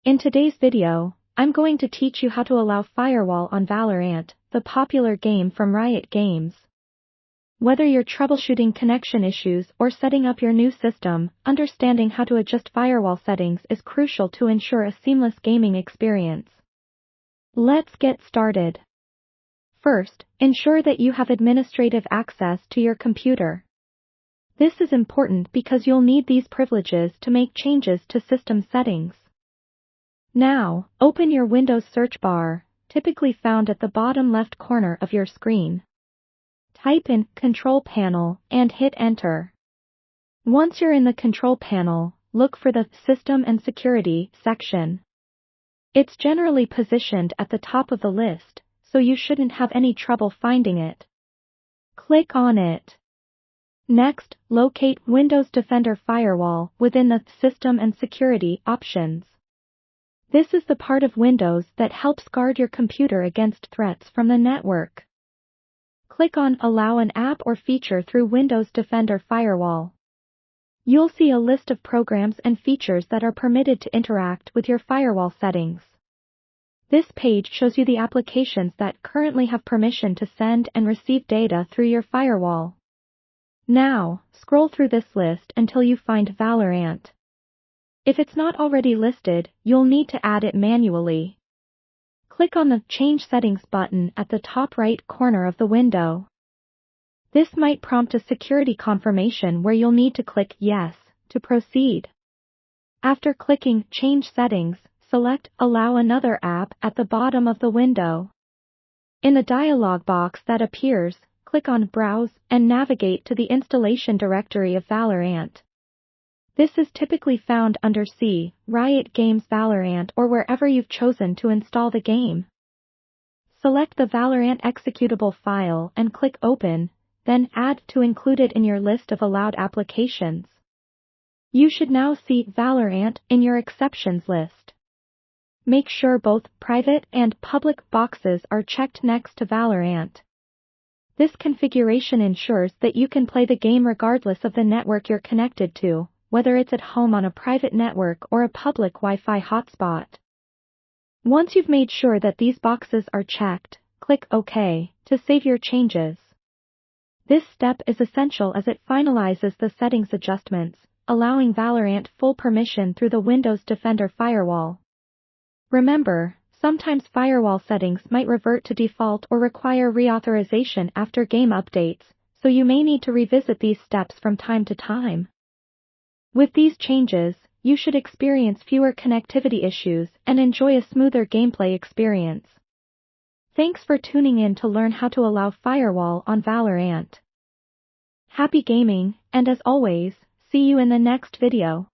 In today's video, I'm going to teach you how to allow Firewall on Valorant, the popular game from Riot Games. Whether you're troubleshooting connection issues or setting up your new system, understanding how to adjust firewall settings is crucial to ensure a seamless gaming experience. Let's get started. First, ensure that you have administrative access to your computer. This is important because you'll need these privileges to make changes to system settings. Now, open your Windows search bar, typically found at the bottom left corner of your screen. Type in Control Panel and hit Enter. Once you're in the Control Panel, look for the System and Security section. It's generally positioned at the top of the list, so you shouldn't have any trouble finding it. Click on it. Next, locate Windows Defender Firewall within the System and Security options. This is the part of Windows that helps guard your computer against threats from the network. Click on Allow an app or feature through Windows Defender Firewall. You'll see a list of programs and features that are permitted to interact with your firewall settings. This page shows you the applications that currently have permission to send and receive data through your firewall. Now, scroll through this list until you find Valorant. If it's not already listed, you'll need to add it manually. Click on the Change Settings button at the top right corner of the window. This might prompt a security confirmation where you'll need to click Yes to proceed. After clicking Change Settings, select Allow another app at the bottom of the window. In the dialog box that appears, click on Browse and navigate to the installation directory of Valorant. This is typically found under C, Riot Games Valorant, or wherever you've chosen to install the game. Select the Valorant executable file and click Open, then Add to include it in your list of allowed applications. You should now see Valorant in your exceptions list. Make sure both private and public boxes are checked next to Valorant. This configuration ensures that you can play the game regardless of the network you're connected to, whether it's at home on a private network or a public Wi-Fi hotspot. Once you've made sure that these boxes are checked, click OK to save your changes. This step is essential as it finalizes the settings adjustments, allowing Valorant full permission through the Windows Defender Firewall. Remember, sometimes firewall settings might revert to default or require reauthorization after game updates, so you may need to revisit these steps from time to time. With these changes, you should experience fewer connectivity issues and enjoy a smoother gameplay experience. Thanks for tuning in to learn how to allow Firewall on Valorant. Happy gaming, and as always, see you in the next video.